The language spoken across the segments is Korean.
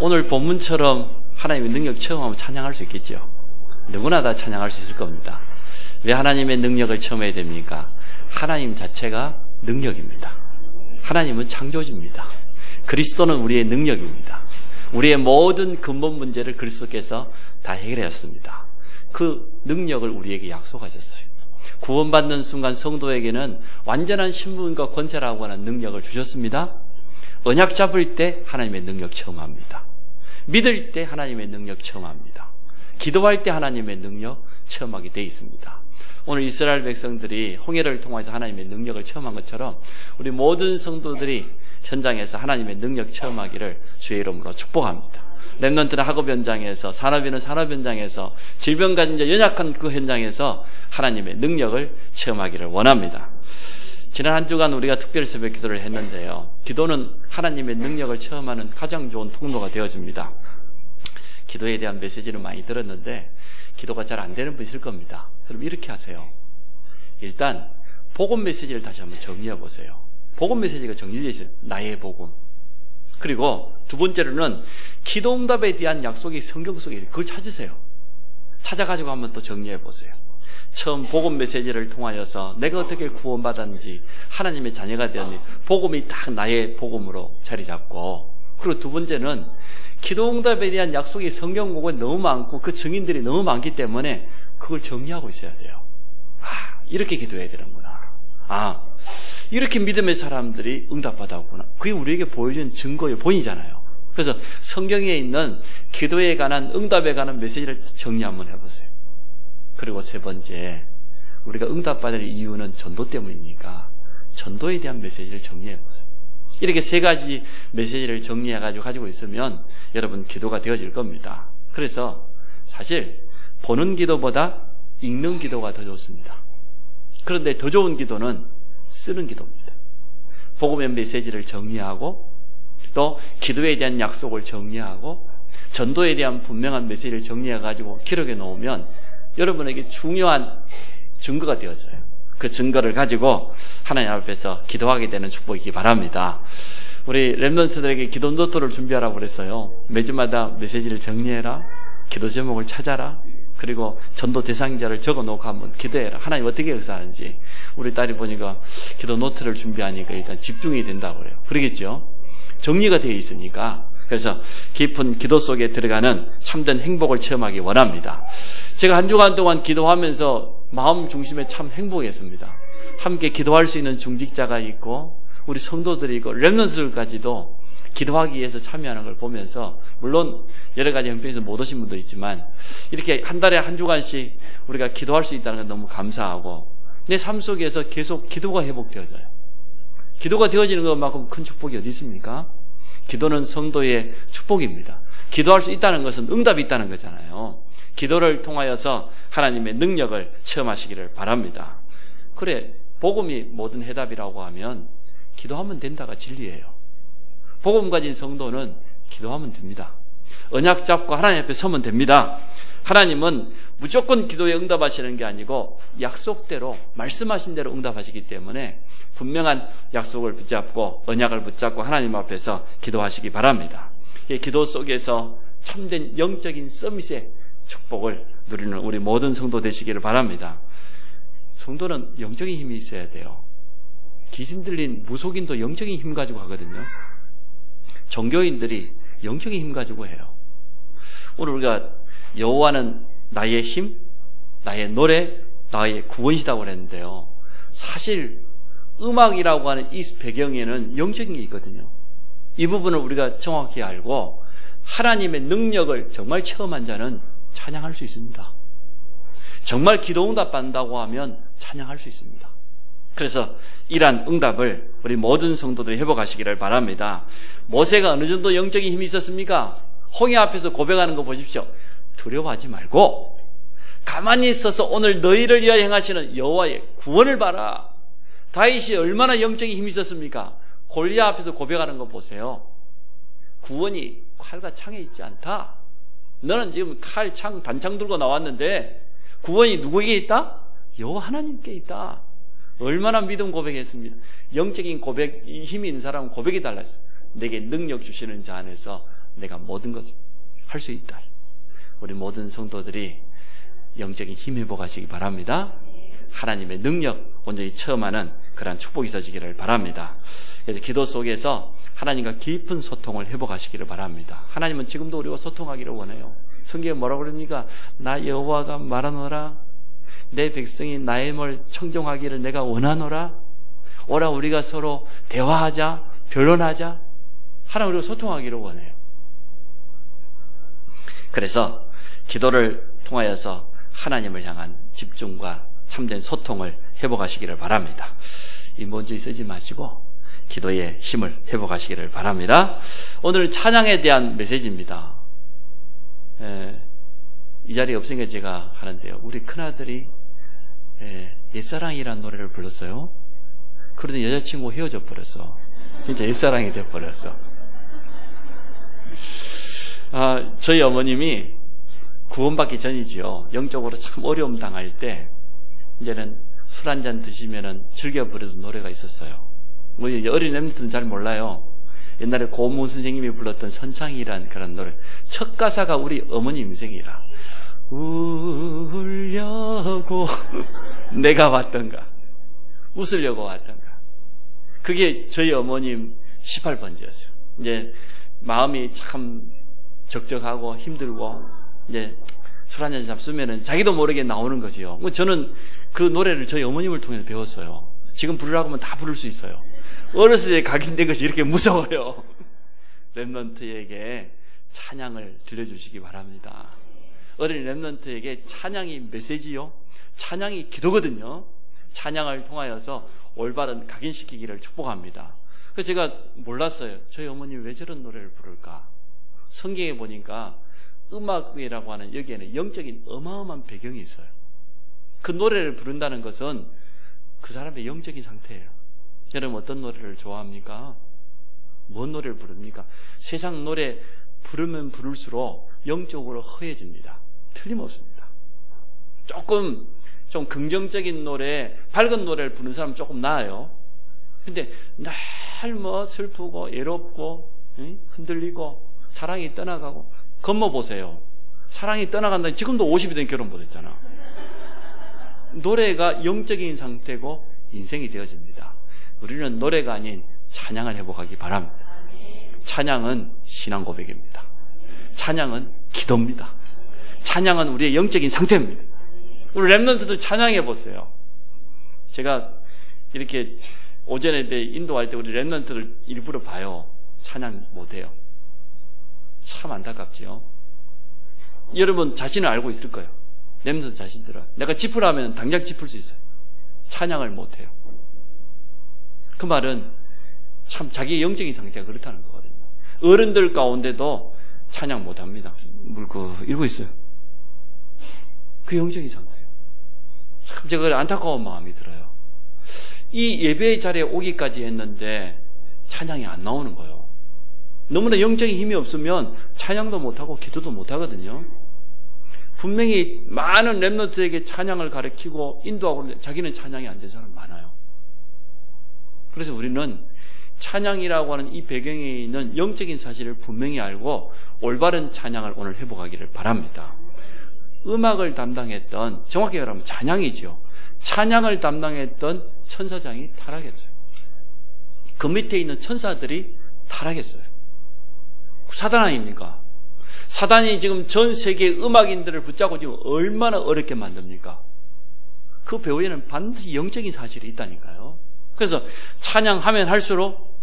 오늘 본문처럼 하나님의 능력 체험하면 찬양할 수 있겠죠. 누구나 다 찬양할 수 있을 겁니다. 왜 하나님의 능력을 체험해야 됩니까? 하나님 자체가 능력입니다. 하나님은 창조주입니다. 그리스도는 우리의 능력입니다. 우리의 모든 근본 문제를 그리스도께서 다 해결하였습니다. 그 능력을 우리에게 약속하셨어요. 구원받는 순간 성도에게는 완전한 신분과 권세라고 하는 능력을 주셨습니다. 언약 잡을 때 하나님의 능력 체험합니다. 믿을 때 하나님의 능력 체험합니다. 기도할 때 하나님의 능력 체험하게 되어 있습니다. 오늘 이스라엘 백성들이 홍해를 통해서 하나님의 능력을 체험한 것처럼 우리 모든 성도들이 현장에서 하나님의 능력 체험하기를 주의 이름으로 축복합니다. 렘넌트는 학업 현장에서, 산업인은 산업 현장에서, 질병 가진 자 연약한 그 현장에서 하나님의 능력을 체험하기를 원합니다. 지난 한 주간 우리가 특별 새벽 기도를 했는데요. 기도는 하나님의 능력을 체험하는 가장 좋은 통로가 되어줍니다. 기도에 대한 메시지는 많이 들었는데 기도가 잘 안 되는 분 있을 겁니다. 그럼 이렇게 하세요. 일단 복음 메시지를 다시 한번 정리해 보세요. 복음 메시지가 정리되어 있어요. 나의 복음. 그리고 두 번째로는 기도응답에 대한 약속이 성경 속에 있어요. 그걸 찾으세요. 찾아가지고 한번 또 정리해 보세요. 처음 복음 메시지를 통하여서 내가 어떻게 구원받았는지, 하나님의 자녀가 되었는지, 복음이 딱 나의 복음으로 자리 잡고, 그리고 두 번째는 기도응답에 대한 약속이 성경 보고에 너무 많고 그 증인들이 너무 많기 때문에 그걸 정리하고 있어야 돼요. 이렇게 기도해야 되는구나. 이렇게 믿음의 사람들이 응답받았구나. 그게 우리에게 보여준 증거의 본이잖아요. 그래서 성경에 있는 기도에 관한, 응답에 관한 메시지를 정리 한번 해보세요. 그리고 세 번째, 우리가 응답받을 이유는 전도 때문이니까 전도에 대한 메시지를 정리해보세요. 이렇게 세 가지 메시지를 정리해가지고 가지고 있으면 여러분 기도가 되어질 겁니다. 그래서 사실 보는 기도보다 읽는 기도가 더 좋습니다. 그런데 더 좋은 기도는 쓰는 기도입니다. 복음의 메시지를 정리하고 또 기도에 대한 약속을 정리하고 전도에 대한 분명한 메시지를 정리해가지고 기록해 놓으면 여러분에게 중요한 증거가 되어져요. 그 증거를 가지고 하나님 앞에서 기도하게 되는 축복이기 바랍니다. 우리 렘넌트들에게 기도 노트를 준비하라고 그랬어요. 매주마다 메시지를 정리해라, 기도 제목을 찾아라, 그리고 전도 대상자를 적어놓고 한번 기도해라. 하나님 어떻게 역사하는지. 우리 딸이 보니까 기도 노트를 준비하니까 일단 집중이 된다고 그래요. 그러겠죠? 정리가 되어 있으니까. 그래서 깊은 기도 속에 들어가는 참된 행복을 체험하기 원합니다. 제가 한 주간 동안 기도하면서 마음 중심에 참 행복했습니다. 함께 기도할 수 있는 중직자가 있고 우리 성도들이 있고 렘넌트들까지도 기도하기 위해서 참여하는 걸 보면서, 물론 여러 가지 형편에서 못 오신 분도 있지만 이렇게 한 달에 한 주간씩 우리가 기도할 수 있다는 건 너무 감사하고, 내 삶 속에서 계속 기도가 회복되어져요. 기도가 되어지는 것만큼 큰 축복이 어디 있습니까? 기도는 성도의 축복입니다. 기도할 수 있다는 것은 응답이 있다는 거잖아요. 기도를 통하여서 하나님의 능력을 체험하시기를 바랍니다. 그래, 복음이 모든 해답이라고 하면 기도하면 된다가 진리예요. 복음 가진 성도는 기도하면 됩니다. 언약 잡고 하나님 앞에 서면 됩니다. 하나님은 무조건 기도에 응답하시는 게 아니고 약속대로, 말씀하신 대로 응답하시기 때문에 분명한 약속을 붙잡고 언약을 붙잡고 하나님 앞에서 기도하시기 바랍니다. 이 기도 속에서 참된 영적인 서밋의 축복을 누리는 우리 모든 성도 되시기를 바랍니다. 성도는 영적인 힘이 있어야 돼요. 귀신 들린 무속인도 영적인 힘 가지고 하거든요. 종교인들이 영적인 힘 가지고 해요. 오늘 우리가 여호와는 나의 힘, 나의 노래, 나의 구원이시다고 그랬는데요. 사실 음악이라고 하는 이 배경에는 영적인 게 있거든요. 이 부분을 우리가 정확히 알고 하나님의 능력을 정말 체험한 자는 찬양할 수 있습니다. 정말 기도 응답 받는다고 하면 찬양할 수 있습니다. 그래서 이러한 응답을 우리 모든 성도들이 회복하시기를 바랍니다. 모세가 어느 정도 영적인 힘이 있었습니까? 홍해 앞에서 고백하는 거 보십시오. 두려워하지 말고 가만히 있어서 오늘 너희를 위하여 행하시는 여호와의 구원을 봐라. 다윗이 얼마나 영적인 힘이 있었습니까? 골리앗 앞에서 고백하는 거 보세요. 구원이 칼과 창에 있지 않다. 너는 지금 칼, 창, 단창 들고 나왔는데 구원이 누구에게 있다? 여호와 하나님께 있다. 얼마나 믿음 고백했습니다. 영적인 고백, 힘이 있는 사람은 고백이 달라졌어요. 내게 능력 주시는 자 안에서 내가 모든 것 할 수 있다. 우리 모든 성도들이 영적인 힘 회복하시기 바랍니다. 하나님의 능력 온전히 체험하는 그러한 축복이 있어지기를 바랍니다. 그래서 기도 속에서 하나님과 깊은 소통을 회복하시기를 바랍니다. 하나님은 지금도 우리와 소통하기를 원해요. 성경에 뭐라고 그럽니까? 나 여호와가 말하노라, 내 백성이 나의 말 청종하기를 내가 원하노라. 오라 우리가 서로 대화하자, 변론하자. 하나님 우리가 소통하기를 원해요. 그래서 기도를 통하여서 하나님을 향한 집중과 참된 소통을 회복하시기를 바랍니다. 이 먼저 쓰지 마시고 기도의 힘을 회복하시기를 바랍니다. 오늘 찬양에 대한 메시지입니다. 이 자리에 없으니까 제가 하는데요. 우리 큰아들이 옛사랑이라는 노래를 불렀어요. 그러더니 여자친구 헤어져 버렸어. 진짜 옛사랑이 돼버렸어. 저희 어머님이 구원받기 전이지요. 영적으로 참 어려움 당할 때 이제는 술 한잔 드시면은 즐겨 부르던 노래가 있었어요. 우리 어린 렘들은 잘 몰라요. 옛날에 고문 선생님이 불렀던 선창이라는 그런 노래. 첫 가사가 우리 어머니 인생이라. 울려고 내가 왔던가, 웃으려고 왔던가. 그게 저희 어머님 18번지였어요. 이제 마음이 참 적적하고 힘들고 이제 술 한잔 잡수면은 자기도 모르게 나오는 거지요. 저는 그 노래를 저희 어머님을 통해 배웠어요. 지금 부르라고 하면 다 부를 수 있어요. 어렸을 때 각인된 것이 이렇게 무서워요. 렘넌트에게 찬양을 들려주시기 바랍니다. 어린 렘넌트에게 찬양이 메시지요. 찬양이 기도거든요. 찬양을 통하여서 올바른 각인시키기를 축복합니다. 그래서 제가 몰랐어요. 저희 어머니 왜 저런 노래를 부를까? 성경에 보니까 음악이라고 하는 여기에는 영적인 어마어마한 배경이 있어요. 그 노래를 부른다는 것은 그 사람의 영적인 상태예요. 여러분 어떤 노래를 좋아합니까? 뭔 노래를 부릅니까? 세상 노래 부르면 부를수록 영적으로 허해집니다. 틀림없습니다. 조금 좀 긍정적인 노래, 밝은 노래를 부르는 사람은 조금 나아요. 근데 날 뭐 슬프고 외롭고 흔들리고 사랑이 떠나가고 건모 보세요. 사랑이 떠나간다니 지금도 50이 된 결혼 못했잖아. 노래가 영적인 상태고 인생이 되어집니다. 우리는 노래가 아닌 찬양을 회복하기 바랍니다. 찬양은 신앙 고백입니다. 찬양은 기도입니다. 찬양은 우리의 영적인 상태입니다. 우리 렘넌트들 찬양해 보세요. 제가 이렇게 오전에 인도할 때 우리 렘넌트들 일부러 봐요. 찬양 못해요. 참 안타깝지요. 여러분 자신을 알고 있을 거예요. 렘넌트 자신들은 내가 짚으라면 당장 짚을 수 있어요. 찬양을 못해요. 그 말은 참 자기의 영적인 상태가 그렇다는 거거든요. 어른들 가운데도 찬양 못합니다. 읽고 있어요. 그 영적인 상태예요. 참 제가 안타까운 마음이 들어요. 이 예배의 자리에 오기까지 했는데 찬양이 안 나오는 거예요. 너무나 영적인 힘이 없으면 찬양도 못하고 기도도 못하거든요. 분명히 많은 렘넌트에게 찬양을 가르치고 인도하고 있는데 자기는 찬양이 안 된 사람 많아요. 그래서 우리는 찬양이라고 하는 이 배경에 있는 영적인 사실을 분명히 알고 올바른 찬양을 오늘 회복하기를 바랍니다. 음악을 담당했던, 정확히 말하면 찬양이죠. 찬양을 담당했던 천사장이 타락했어요. 그 밑에 있는 천사들이 타락했어요. 사단 아닙니까? 사단이 지금 전 세계 음악인들을 붙잡고 지금 얼마나 어렵게 만듭니까? 그 배후에는 반드시 영적인 사실이 있다니까요. 그래서 찬양하면 할수록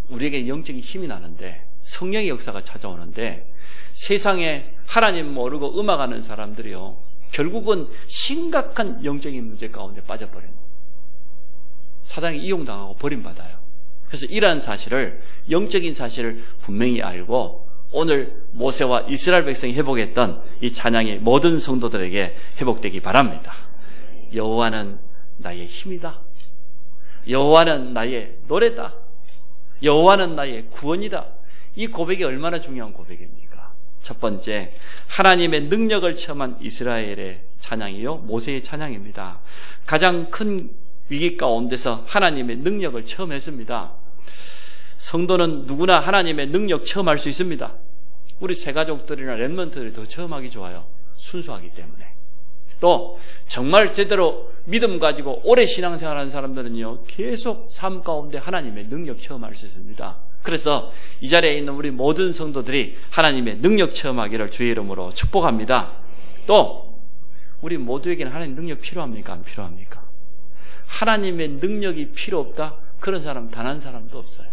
우리에게 영적인 힘이 나는데, 성령의 역사가 찾아오는데, 세상에 하나님 모르고 음악하는 사람들이요, 결국은 심각한 영적인 문제 가운데 빠져버리는 거예요. 사단에게 이용당하고 버림받아요. 그래서 이러한 사실을, 영적인 사실을 분명히 알고 오늘 모세와 이스라엘 백성이 회복했던 이 찬양이 모든 성도들에게 회복되기 바랍니다. 여호와는 나의 힘이다. 여호와는 나의 노래다. 여호와는 나의 구원이다. 이 고백이 얼마나 중요한 고백입니까? 첫 번째, 하나님의 능력을 체험한 이스라엘의 찬양이요, 모세의 찬양입니다. 가장 큰 위기 가운데서 하나님의 능력을 체험했습니다. 성도는 누구나 하나님의 능력 체험할 수 있습니다. 우리 새가족들이나 랩런트들이 더 체험하기 좋아요. 순수하기 때문에. 또 정말 제대로 믿음 가지고 오래 신앙생활하는 사람들은요, 계속 삶 가운데 하나님의 능력 체험할 수 있습니다. 그래서 이 자리에 있는 우리 모든 성도들이 하나님의 능력 체험하기를 주의 이름으로 축복합니다. 또 우리 모두에게는 하나님의 능력 필요합니까? 안 필요합니까? 하나님의 능력이 필요 없다? 그런 사람 단 한 사람도 없어요.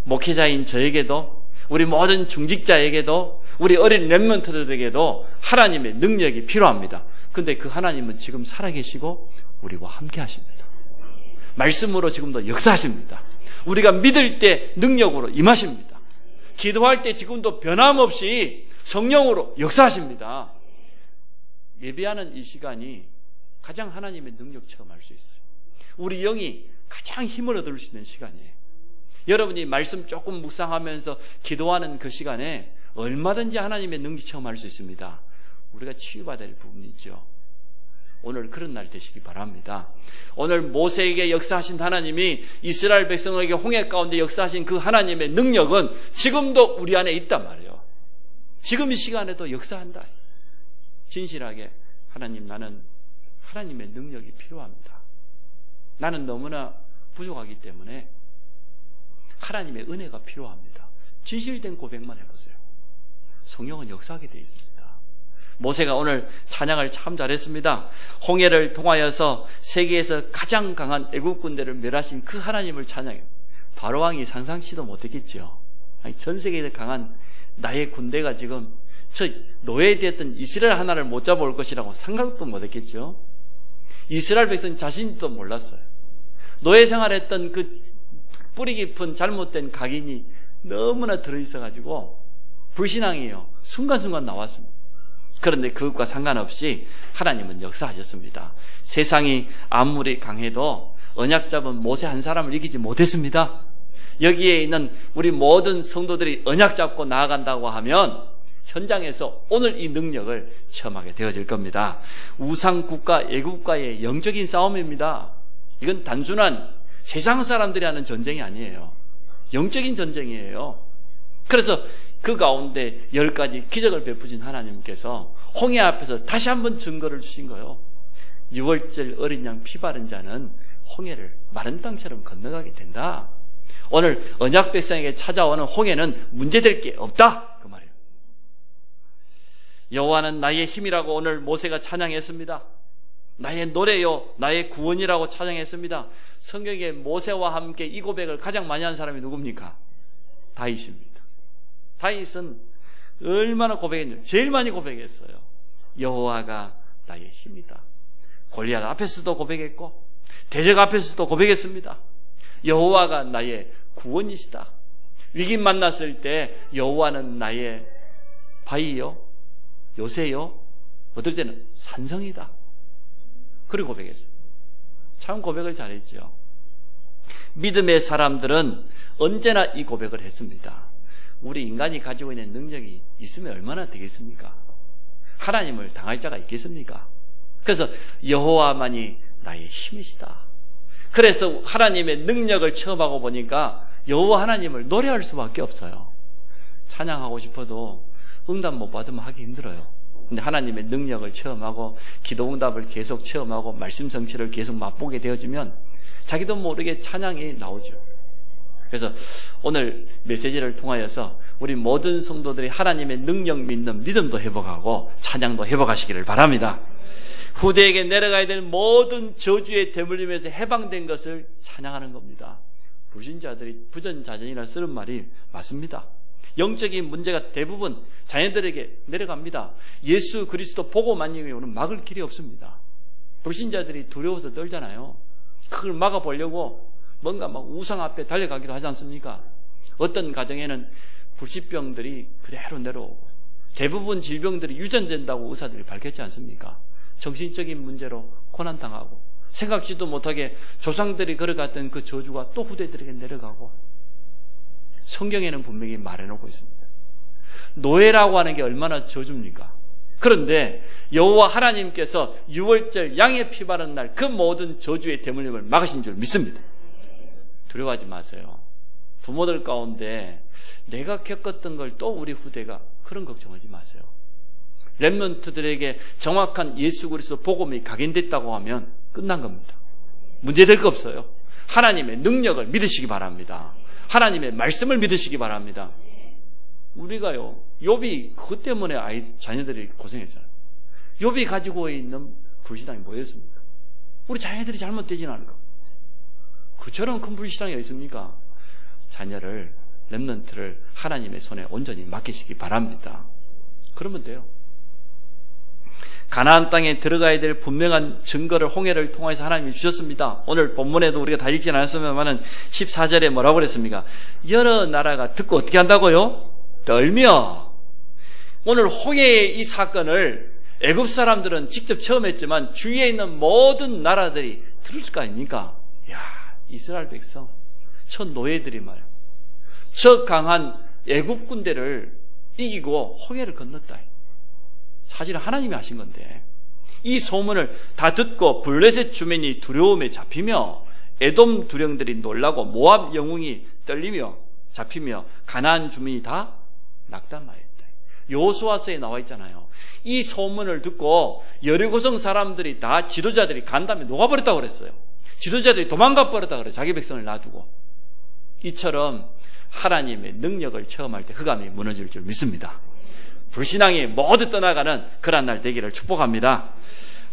목회자인 저에게도, 우리 모든 중직자에게도, 우리 어린 렘넌트들에게도 하나님의 능력이 필요합니다. 근데 그 하나님은 지금 살아계시고 우리와 함께 하십니다. 말씀으로 지금도 역사하십니다. 우리가 믿을 때 능력으로 임하십니다. 기도할 때 지금도 변함없이 성령으로 역사하십니다. 예배하는 이 시간이 가장 하나님의 능력 체험할 수 있어요. 우리 영이 가장 힘을 얻을 수 있는 시간이에요. 여러분이 말씀 조금 묵상하면서 기도하는 그 시간에 얼마든지 하나님의 능력 체험할 수 있습니다. 우리가 치유받아야 될 부분이 있죠. 오늘 그런 날 되시기 바랍니다. 오늘 모세에게 역사하신 하나님이 이스라엘 백성에게 홍해 가운데 역사하신 그 하나님의 능력은 지금도 우리 안에 있단 말이에요. 지금 이 시간에도 역사한다. 진실하게 하나님, 나는 하나님의 능력이 필요합니다. 나는 너무나 부족하기 때문에 하나님의 은혜가 필요합니다. 진실된 고백만 해보세요. 성령은 역사하게 되어 있습니다. 모세가 오늘 찬양을 참 잘했습니다. 홍해를 통하여서 세계에서 가장 강한 애국 군대를 멸하신 그 하나님을 찬양해요. 바로왕이 상상치도 못했겠죠. 아니, 전 세계에 강한 나의 군대가 지금 저 노예되었던 이스라엘 하나를 못 잡아올 것이라고 생각도 못했겠죠. 이스라엘 백성 자신도 몰랐어요. 노예 생활했던 그 뿌리 깊은 잘못된 각인이 너무나 들어있어가지고 불신앙이에요. 순간순간 나왔습니다. 그런데 그것과 상관없이 하나님은 역사하셨습니다. 세상이 아무리 강해도 언약 잡은 모세 한 사람을 이기지 못했습니다. 여기에 있는 우리 모든 성도들이 언약 잡고 나아간다고 하면 현장에서 오늘 이 능력을 체험하게 되어질 겁니다. 우상국가, 애국가의 영적인 싸움입니다. 이건 단순한 세상 사람들이 하는 전쟁이 아니에요. 영적인 전쟁이에요. 그래서 그 가운데 10가지 기적을 베푸신 하나님께서 홍해 앞에서 다시 한번 증거를 주신 거예요. 6월절 어린 양 피 바른 자는 홍해를 마른 땅처럼 건너가게 된다. 오늘 언약 백성에게 찾아오는 홍해는 문제될 게 없다, 그 말이에요. 여호와는 나의 힘이라고 오늘 모세가 찬양했습니다. 나의 노래요, 나의 구원이라고 찬양했습니다. 성경에 모세와 함께 이 고백을 가장 많이 한 사람이 누굽니까? 다윗입니다. 다윗은 얼마나 고백했냐면 제일 많이 고백했어요. 여호와가 나의 힘이다. 골리앗 앞에서도 고백했고 대적 앞에서도 고백했습니다. 여호와가 나의 구원이시다. 위기 만났을 때 여호와는 나의 바위요, 요새요, 어떨 때는 산성이다. 그리고 고백했어요. 참 고백을 잘했죠. 믿음의 사람들은 언제나 이 고백을 했습니다. 우리 인간이 가지고 있는 능력이 있으면 얼마나 되겠습니까? 하나님을 당할 자가 있겠습니까? 그래서 여호와만이 나의 힘이시다. 그래서 하나님의 능력을 체험하고 보니까 여호와 하나님을 노래할 수밖에 없어요. 찬양하고 싶어도 응답 못 받으면 하기 힘들어요. 근데 하나님의 능력을 체험하고 기도 응답을 계속 체험하고 말씀 성취를 계속 맛보게 되어지면 자기도 모르게 찬양이 나오죠. 그래서 오늘 메시지를 통하여서 우리 모든 성도들이 하나님의 능력 믿는 믿음도 회복하고 찬양도 회복하시기를 바랍니다. 후대에게 내려가야 될 모든 저주의 대물림에서 해방된 것을 찬양하는 겁니다. 불신자들이 부전자전이라 쓰는 말이 맞습니다. 영적인 문제가 대부분 자녀들에게 내려갑니다. 예수 그리스도 보고만 이오는 막을 길이 없습니다. 불신자들이 두려워서 떨잖아요. 그걸 막아보려고 뭔가 막 우상 앞에 달려가기도 하지 않습니까? 어떤 가정에는 불치병들이 그대로 내려오고 대부분 질병들이 유전된다고 의사들이 밝혔지 않습니까? 정신적인 문제로 고난당하고 생각지도 못하게 조상들이 걸어갔던 그 저주가 또 후대들에게 내려가고 성경에는 분명히 말해놓고 있습니다. 노예라고 하는 게 얼마나 저주입니까? 그런데 여호와 하나님께서 6월절 양의 피 바른 날 그 모든 저주의 대물림을 막으신 줄 믿습니다. 두려워하지 마세요. 부모들 가운데 내가 겪었던 걸 또 우리 후대가 그런 걱정하지 마세요. 렘넌트들에게 정확한 예수 그리스도 복음이 각인됐다고 하면 끝난 겁니다. 문제될 거 없어요. 하나님의 능력을 믿으시기 바랍니다. 하나님의 말씀을 믿으시기 바랍니다. 우리가요, 욥이 그것 때문에 자녀들이 고생했잖아요. 욥이 가지고 있는 불신앙이 뭐였습니까? 우리 자녀들이 잘못되진 않을까? 그처럼 큰 불신앙이 있습니까? 자녀를, 렘넌트를 하나님의 손에 온전히 맡기시기 바랍니다. 그러면 돼요. 가나안 땅에 들어가야 될 분명한 증거를 홍해를 통해서 하나님이 주셨습니다. 오늘 본문에도 우리가 다 읽진 않았습니다만 14절에 뭐라고 그랬습니까? 여러 나라가 듣고 어떻게 한다고요? 떨며. 오늘 홍해의 이 사건을 애굽 사람들은 직접 처음 했지만 주위에 있는 모든 나라들이 들을 거 아닙니까? 야, 이스라엘 백성, 저 노예들이 말이야, 저 강한 애굽 군대를 이기고 홍해를 건넜다. 사실은 하나님이 하신 건데, 이 소문을 다 듣고 블레셋 주민이 두려움에 잡히며 에돔 두령들이 놀라고 모압 영웅이 떨리며 잡히며 가나안 주민이 다 낙담하였다. 여호수아서에 나와 있잖아요. 이 소문을 듣고 여리고성 사람들이 다 지도자들이 간 다음에 녹아버렸다고 그랬어요. 지도자들이 도망가 버렸다 그래요. 자기 백성을 놔두고. 이처럼 하나님의 능력을 체험할 때 흑암이 무너질 줄 믿습니다. 불신앙이 모두 떠나가는 그런 날 되기를 축복합니다.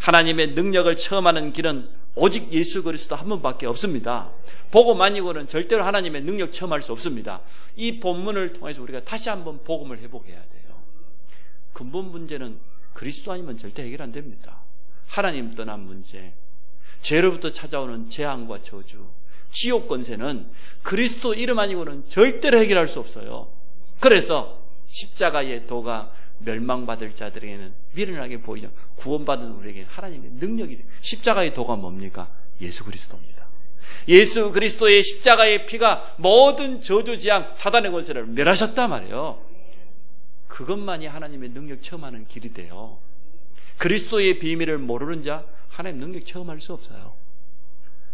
하나님의 능력을 체험하는 길은 오직 예수 그리스도 한 분밖에 없습니다. 복음 아니고는 절대로 하나님의 능력 체험할 수 없습니다. 이 본문을 통해서 우리가 다시 한번 복음을 회복해야 돼요. 근본 문제는 그리스도 아니면 절대 해결 안 됩니다. 하나님 떠난 문제, 죄로부터 찾아오는 재앙과 저주, 지옥 권세는 그리스도 이름 아니고는 절대로 해결할 수 없어요. 그래서 십자가의 도가 멸망받을 자들에게는 미련하게 보이죠. 구원받은 우리에게는 하나님의 능력이 돼요. 십자가의 도가 뭡니까? 예수 그리스도입니다. 예수 그리스도의 십자가의 피가 모든 저주, 재앙, 사단의 권세를 멸하셨단 말이에요. 그것만이 하나님의 능력 체험하는 길이 돼요. 그리스도의 비밀을 모르는 자 하나님의 능력 체험할 수 없어요.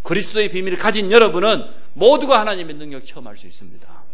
그리스도의 비밀을 가진 여러분은 모두가 하나님의 능력 체험할 수 있습니다.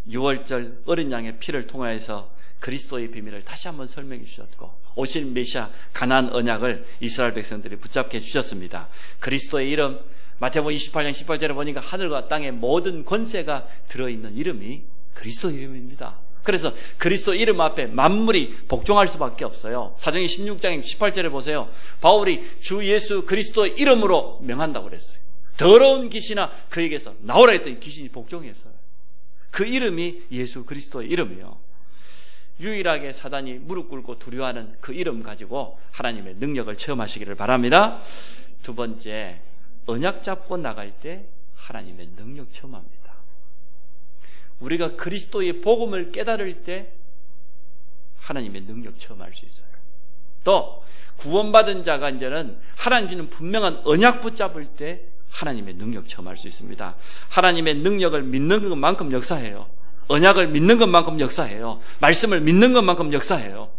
6월절 어린 양의 피를 통하여서 그리스도의 비밀을 다시 한번 설명해 주셨고, 오실 메시아 가나안 언약을 이스라엘 백성들이 붙잡게 해주셨습니다. 그리스도의 이름, 마태복음 28장 18절에 보니까 하늘과 땅의 모든 권세가 들어있는 이름이 그리스도 이름입니다. 그래서 그리스도 이름 앞에 만물이 복종할 수밖에 없어요. 사도행전 16장 18절에 보세요. 바울이 주 예수 그리스도의 이름으로 명한다고 그랬어요. 더러운 귀신아 그에게서 나오라 했더니 귀신이 복종했어요. 그 이름이 예수 그리스도의 이름이에요. 유일하게 사단이 무릎 꿇고 두려워하는 그 이름 가지고 하나님의 능력을 체험하시기를 바랍니다. 두 번째, 언약 잡고 나갈 때 하나님의 능력 체험합니다. 우리가 그리스도의 복음을 깨달을 때 하나님의 능력 체험할 수 있어요. 또 구원받은 자가 이제는 하나님 주는 분명한 언약 붙잡을 때 하나님의 능력 체험할 수 있습니다. 하나님의 능력을 믿는 것만큼 역사해요. 언약을 믿는 것만큼 역사해요. 말씀을 믿는 것만큼 역사해요.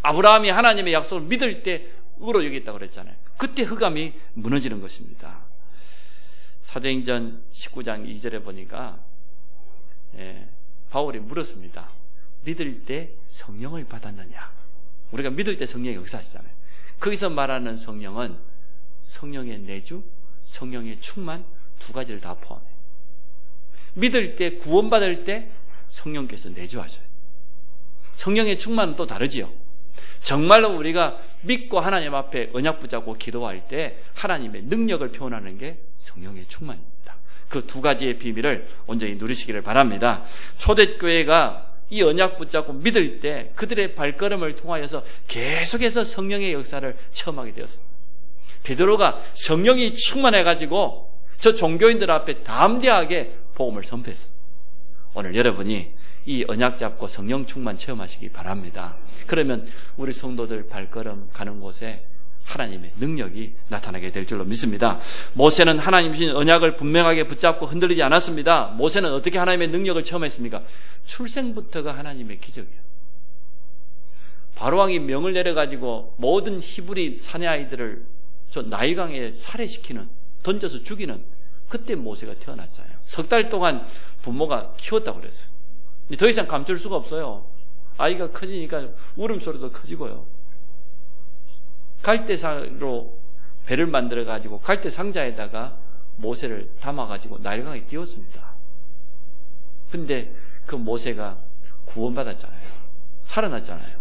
아브라함이 하나님의 약속을 믿을 때 의로 여겼다고 그랬잖아요. 그때 흑암이 무너지는 것입니다. 사도행전 19장 2절에 보니까 바울이 물었습니다. 믿을 때 성령을 받았느냐? 우리가 믿을 때 성령의 역사하시잖아요. 거기서 말하는 성령은 성령의 내주, 성령의 충만 두 가지를 다 포함해요. 믿을 때, 구원받을 때 성령께서 내주하셔요. 성령의 충만은 또 다르지요. 정말로 우리가 믿고 하나님 앞에 언약 붙잡고 기도할 때 하나님의 능력을 표현하는 게 성령의 충만입니다. 그 두 가지의 비밀을 온전히 누리시기를 바랍니다. 초대교회가 이 언약 붙잡고 믿을 때 그들의 발걸음을 통하여서 계속해서 성령의 역사를 체험하게 되었습니다. 베드로가 성령이 충만해가지고 저 종교인들 앞에 담대하게 복음을 선포했습니다. 오늘 여러분이 이 언약 잡고 성령 충만 체험하시기 바랍니다. 그러면 우리 성도들 발걸음 가는 곳에 하나님의 능력이 나타나게 될 줄로 믿습니다. 모세는 하나님 주신 언약을 분명하게 붙잡고 흔들리지 않았습니다. 모세는 어떻게 하나님의 능력을 체험했습니까? 출생부터가 하나님의 기적이에요. 바로왕이 명을 내려가지고 모든 히브리 사내 아이들을 저 나일강에 살해시키는, 던져서 죽이는, 그때 모세가 태어났잖아요. 3달 동안 부모가 키웠다고 그랬어요. 더 이상 감출 수가 없어요. 아이가 커지니까 울음소리도 커지고요. 갈대사로 배를 만들어가지고 갈대 상자에다가 모세를 담아가지고 나일강에 띄웠습니다. 근데 그 모세가 구원받았잖아요. 살아났잖아요.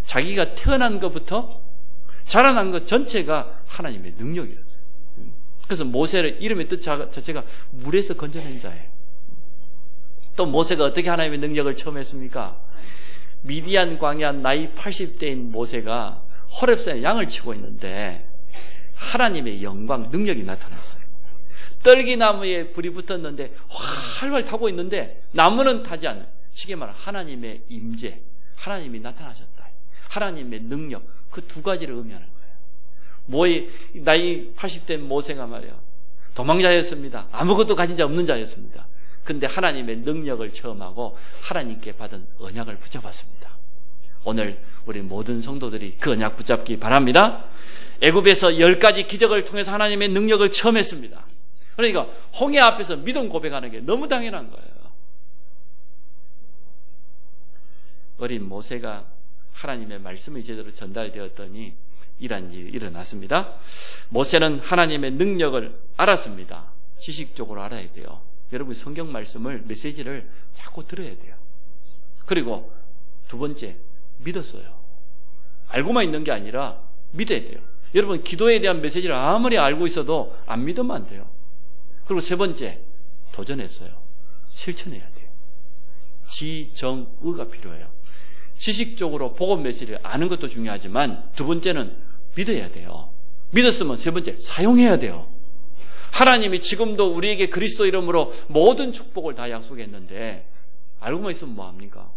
자기가 태어난 것부터 자라난 것 전체가 하나님의 능력이었어요. 그래서 모세를 이름의 뜻 자체가 물에서 건져낸 자예요. 또 모세가 어떻게 하나님의 능력을 처음 했습니까? 미디안 광야 나이 80대인 모세가 호렙산에 양을 치고 있는데 하나님의 영광, 능력이 나타났어요. 떨기나무에 불이 붙었는데 활활 타고 있는데 나무는 타지 않는, 쉽게 말하면 하나님의 임재, 하나님이 나타나셨다. 하나님의 능력, 그 두 가지를 의미하는 거예요. 나이 80대 모세가 말이야, 도망자였습니다. 아무것도 가진 자 없는 자였습니다. 근데 하나님의 능력을 체험하고 하나님께 받은 언약을 붙잡았습니다. 오늘 우리 모든 성도들이 그 언약 붙잡기 바랍니다. 애굽에서 10가지 기적을 통해서 하나님의 능력을 체험했습니다. 그러니까 홍해 앞에서 믿음 고백하는 게 너무 당연한 거예요. 어린 모세가 하나님의 말씀이 제대로 전달되었더니 이런 일이 일어났습니다. 모세는 하나님의 능력을 알았습니다. 지식적으로 알아야 돼요. 여러분 성경 말씀을, 메시지를 자꾸 들어야 돼요. 그리고 두 번째, 믿었어요. 알고만 있는 게 아니라 믿어야 돼요. 여러분 기도에 대한 메시지를 아무리 알고 있어도 안 믿으면 안 돼요. 그리고 세 번째, 도전했어요. 실천해야 돼요. 지정의가 필요해요. 지식적으로 복음 메시지를 아는 것도 중요하지만 두 번째는 믿어야 돼요. 믿었으면 세 번째, 사용해야 돼요. 하나님이 지금도 우리에게 그리스도 이름으로 모든 축복을 다 약속했는데 알고만 있으면 뭐합니까?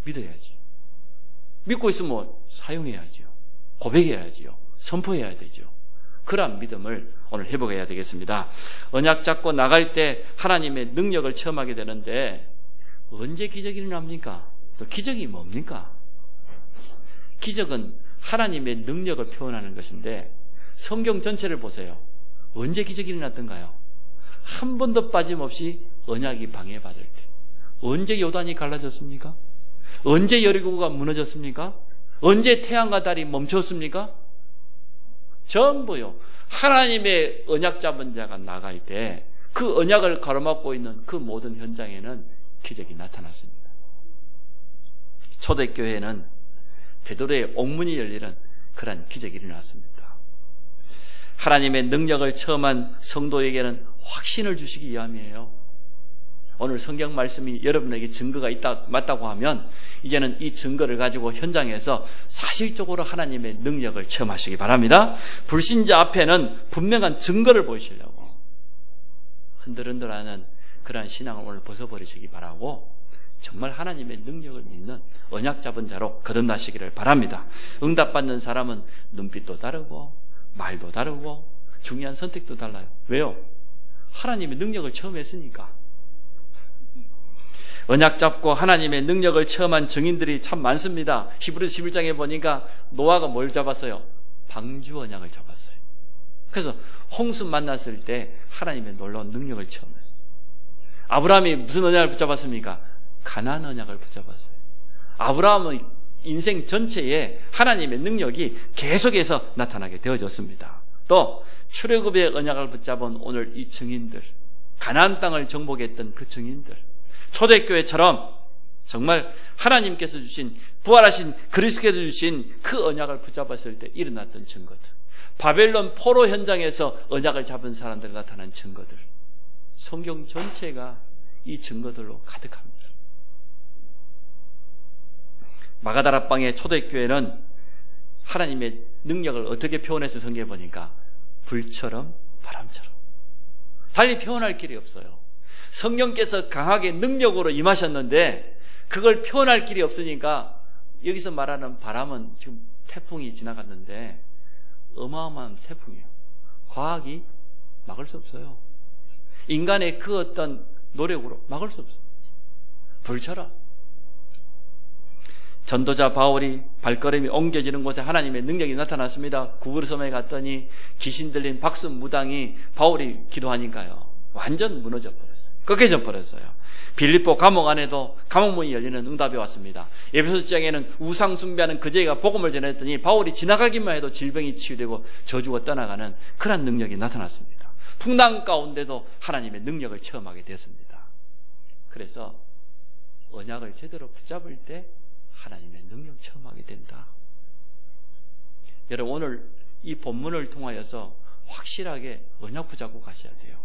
믿어야지. 믿고 있으면 사용해야죠. 고백해야지요. 선포해야 되죠. 그러한 믿음을 오늘 회복해야 되겠습니다. 언약 잡고 나갈 때 하나님의 능력을 체험하게 되는데 언제 기적이 일어납니까? 또 기적이 뭡니까? 기적은 하나님의 능력을 표현하는 것인데 성경 전체를 보세요. 언제 기적이 일어났던가요? 한 번도 빠짐없이 언약이 방해받을 때. 언제 요단이 갈라졌습니까? 언제 여리고가 무너졌습니까? 언제 태양과 달이 멈췄습니까? 전부요. 하나님의 언약 잡은 자가 나갈 때 그 언약을 가로막고 있는 그 모든 현장에는 기적이 나타났습니다. 초대교회는 베드로의 옥문이 열리는 그런 기적이 일어났습니다. 하나님의 능력을 체험한 성도에게는 확신을 주시기 위함이에요. 오늘 성경 말씀이 여러분에게 증거가 맞다고 하면 이제는 이 증거를 가지고 현장에서 사실적으로 하나님의 능력을 체험하시기 바랍니다. 불신자 앞에는 분명한 증거를 보이시려고 흔들흔들하는 그러한 신앙을 오늘 벗어버리시기 바라고 정말 하나님의 능력을 믿는 언약 잡은 자로 거듭나시기를 바랍니다. 응답받는 사람은 눈빛도 다르고 말도 다르고 중요한 선택도 달라요. 왜요? 하나님의 능력을 체험했으니까. 언약 잡고 하나님의 능력을 체험한 증인들이 참 많습니다. 히브리서 11장에 보니까 노아가 뭘 잡았어요? 방주 언약을 잡았어요. 그래서 홍수 만났을 때 하나님의 놀라운 능력을 체험했어요. 아브라함이 무슨 언약을 붙잡았습니까? 가나안 언약을 붙잡았어요. 아브라함의 인생 전체에 하나님의 능력이 계속해서 나타나게 되어졌습니다. 또 출애굽의 언약을 붙잡은 오늘 이 증인들, 가나안 땅을 정복했던 그 증인들, 초대교회처럼 정말 하나님께서 주신, 부활하신 그리스도께서 주신 그 언약을 붙잡았을 때 일어났던 증거들, 바벨론 포로 현장에서 언약을 잡은 사람들이 나타난 증거들, 성경 전체가 이 증거들로 가득합니다. 마가다락방의 초대교회는 하나님의 능력을 어떻게 표현해서 성경에 보니까 불처럼 바람처럼, 달리 표현할 길이 없어요. 성령께서 강하게 능력으로 임하셨는데 그걸 표현할 길이 없으니까 여기서 말하는 바람은 지금 태풍이 지나갔는데 어마어마한 태풍이에요. 과학이 막을 수 없어요. 인간의 그 어떤 노력으로 막을 수 없어요. 불처럼. 전도자 바울이 발걸음이 옮겨지는 곳에 하나님의 능력이 나타났습니다. 구부로섬에 갔더니 귀신 들린 박수 무당이 바울이 기도하니까요, 완전 무너져 버렸어요. 꺾여져 버렸어요. 빌립보 감옥 안에도 감옥문이 열리는 응답이 왔습니다. 에베소 지장에는 우상 숭배하는 그제가 복음을 전했더니 바울이 지나가기만 해도 질병이 치유되고 저주가 떠나가는 그런 능력이 나타났습니다. 풍랑 가운데도 하나님의 능력을 체험하게 되었습니다. 그래서 언약을 제대로 붙잡을 때 하나님의 능력 체험하게 된다. 여러분, 오늘 이 본문을 통하여서 확실하게 언약 붙잡고 가셔야 돼요.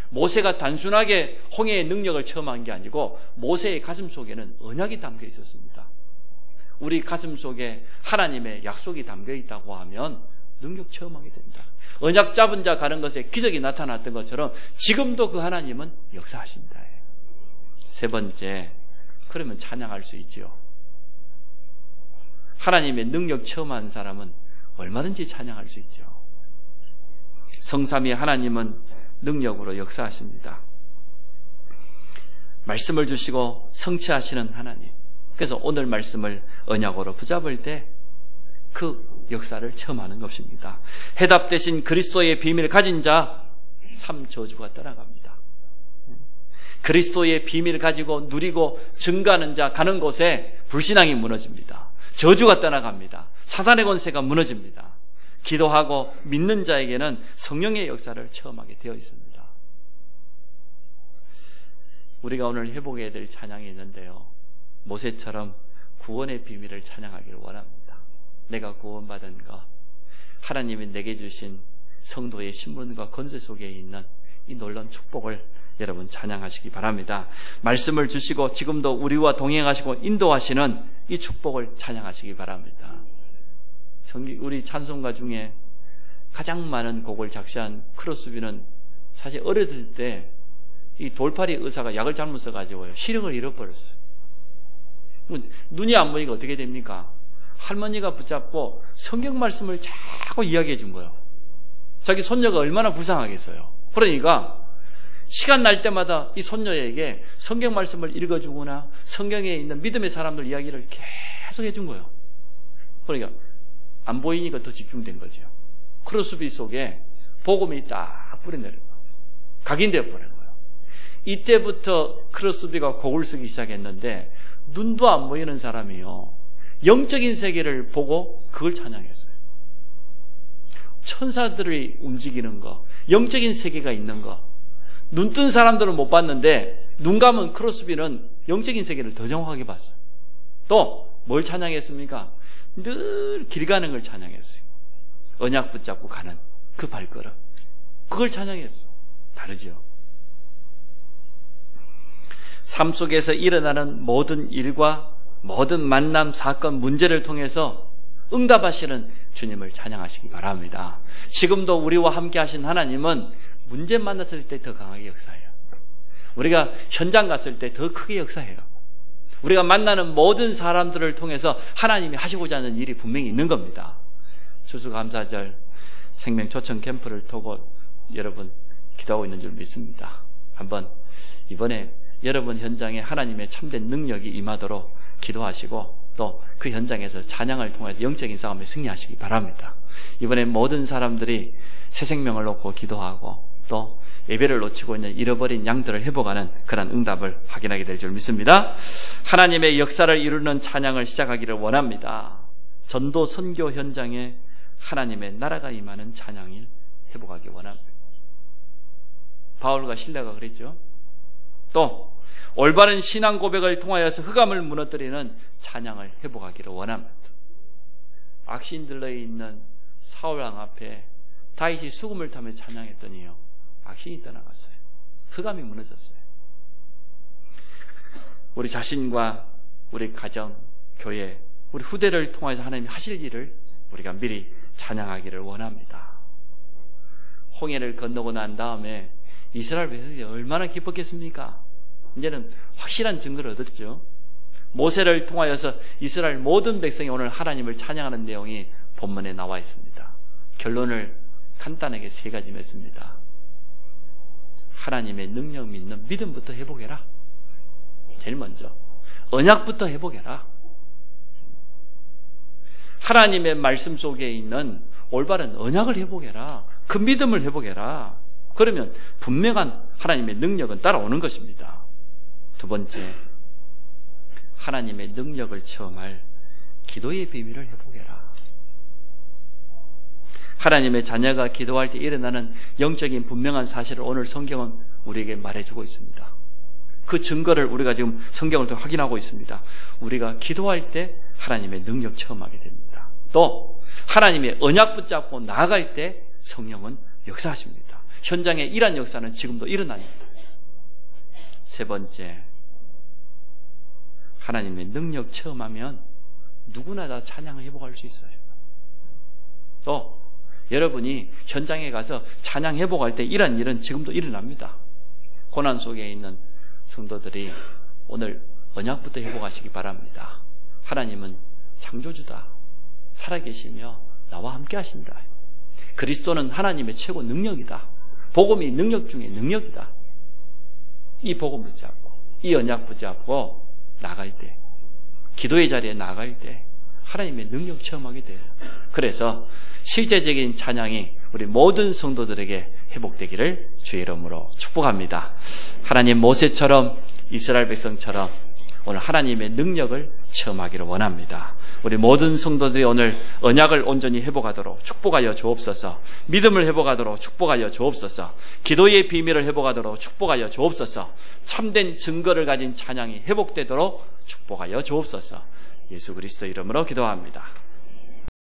모세가 단순하게 홍해의 능력을 체험한 게 아니고 모세의 가슴 속에는 언약이 담겨 있었습니다. 우리 가슴 속에 하나님의 약속이 담겨 있다고 하면 능력 체험하게 된다. 언약 잡은 자 가는 것에 기적이 나타났던 것처럼 지금도 그 하나님은 역사하신다. 세 번째, 그러면 찬양할 수 있죠. 하나님의 능력 체험한 사람은 얼마든지 찬양할 수 있죠. 성삼위 하나님은 능력으로 역사하십니다. 말씀을 주시고 성취하시는 하나님. 그래서 오늘 말씀을 언약으로 붙잡을 때 그 역사를 체험하는 것입니다. 해답 대신 그리스도의 비밀을 가진 자 3저주가 떠나갑니다. 그리스도의 비밀을 가지고 누리고 증가하는 자 가는 곳에 불신앙이 무너집니다. 저주가 떠나갑니다. 사단의 권세가 무너집니다. 기도하고 믿는 자에게는 성령의 역사를 체험하게 되어 있습니다. 우리가 오늘 회복해야 될 찬양이 있는데요. 모세처럼 구원의 비밀을 찬양하기를 원합니다. 내가 구원받은 것, 하나님이 내게 주신 성도의 신분과 건설 속에 있는 이 놀라운 축복을 여러분 찬양하시기 바랍니다. 말씀을 주시고 지금도 우리와 동행하시고 인도하시는 이 축복을 찬양하시기 바랍니다. 우리 찬송가 중에 가장 많은 곡을 작사한 크로스비는 사실 어렸을 때 이 돌팔이 의사가 약을 잘못 써가지고 시력을 잃어버렸어요. 눈이 안 보니까 어떻게 됩니까? 할머니가 붙잡고 성경 말씀을 자꾸 이야기해 준 거예요. 자기 손녀가 얼마나 불쌍하겠어요. 그러니까 시간 날 때마다 이 손녀에게 성경 말씀을 읽어주거나 성경에 있는 믿음의 사람들 이야기를 계속 해준 거예요. 그러니까 안 보이니까 더 집중된 거죠. 크로스비 속에 복음이 딱 뿌려내는 거예요. 각인되어 버린 거예요. 이때부터 크로스비가 곡을 쓰기 시작했는데 눈도 안 보이는 사람이요, 영적인 세계를 보고 그걸 찬양했어요. 천사들이 움직이는 거, 영적인 세계가 있는 거, 눈 뜬 사람들은 못 봤는데 눈 감은 크로스비는 영적인 세계를 더 정확하게 봤어요. 또 뭘 찬양했습니까? 늘 길 가는 걸 찬양했어요. 언약 붙잡고 가는 그 발걸음, 그걸 찬양했어. 다르죠. 삶 속에서 일어나는 모든 일과 모든 만남, 사건, 문제를 통해서 응답하시는 주님을 찬양하시기 바랍니다. 지금도 우리와 함께 하신 하나님은 문제 만났을 때 더 강하게 역사해요. 우리가 현장 갔을 때 더 크게 역사해요. 우리가 만나는 모든 사람들을 통해서 하나님이 하시고자 하는 일이 분명히 있는 겁니다. 추수감사절 생명 초청 캠프를 두고 여러분 기도하고 있는 줄 믿습니다. 한번 이번에 여러분 현장에 하나님의 참된 능력이 임하도록 기도하시고 또 그 현장에서 찬양을 통해서 영적인 싸움에 승리하시기 바랍니다. 이번에 모든 사람들이 새 생명을 놓고 기도하고 또 예배를 놓치고 있는 잃어버린 양들을 회복하는 그런 응답을 확인하게 될 줄 믿습니다. 하나님의 역사를 이루는 찬양을 시작하기를 원합니다. 전도 선교 현장에 하나님의 나라가 임하는 찬양을 회복하기 원합니다. 바울과 실라가 그랬죠. 또 올바른 신앙 고백을 통하여서 흑암을 무너뜨리는 찬양을 회복하기를 원합니다. 악신 들러있는 사울왕 앞에 다윗이 수금을 타며 찬양했더니요, 악신이 떠나갔어요. 흑암이 무너졌어요. 우리 자신과 우리 가정, 교회, 우리 후대를 통해서 하나님이 하실 일을 우리가 미리 찬양하기를 원합니다. 홍해를 건너고 난 다음에 이스라엘 백성이 얼마나 기뻤겠습니까? 이제는 확실한 증거를 얻었죠. 모세를 통하여서 이스라엘 모든 백성이 오늘 하나님을 찬양하는 내용이 본문에 나와 있습니다. 결론을 간단하게 세 가지 맺습니다. 하나님의 능력 믿는 믿음부터 회복해라. 제일 먼저 언약부터 회복해라. 하나님의 말씀 속에 있는 올바른 언약을 회복해라. 그 믿음을 회복해라. 그러면 분명한 하나님의 능력은 따라오는 것입니다. 두 번째, 하나님의 능력을 체험할 기도의 비밀을 회복해라. 하나님의 자녀가 기도할 때 일어나는 영적인 분명한 사실을 오늘 성경은 우리에게 말해주고 있습니다. 그 증거를 우리가 지금 성경을 통해 확인하고 있습니다. 우리가 기도할 때 하나님의 능력 체험하게 됩니다. 또 하나님의 언약 붙잡고 나아갈 때 성령은 역사하십니다. 현장에 이러한 역사는 지금도 일어납니다. 세 번째, 하나님의 능력 체험하면 누구나 다 찬양을 회복할 수 있어요. 또 여러분이 현장에 가서 찬양 회복할 때 이러한 일은 지금도 일어납니다. 고난 속에 있는 성도들이 오늘 언약부터 회복하시기 바랍니다. 하나님은 창조주다. 살아계시며 나와 함께 하신다. 그리스도는 하나님의 최고 능력이다. 복음이 능력 중에 능력이다. 이 복음 붙잡고 이 언약 붙잡고 나갈 때, 기도의 자리에 나갈 때 하나님의 능력 체험하게 돼요. 그래서 실제적인 찬양이 우리 모든 성도들에게 회복되기를 주의 이름으로 축복합니다. 하나님 모세처럼 이스라엘 백성처럼 오늘 하나님의 능력을 체험하기를 원합니다. 우리 모든 성도들이 오늘 언약을 온전히 회복하도록 축복하여 주옵소서. 믿음을 회복하도록 축복하여 주옵소서. 기도의 비밀을 회복하도록 축복하여 주옵소서. 참된 증거를 가진 찬양이 회복되도록 축복하여 주옵소서. 예수 그리스도 이름으로 기도합니다.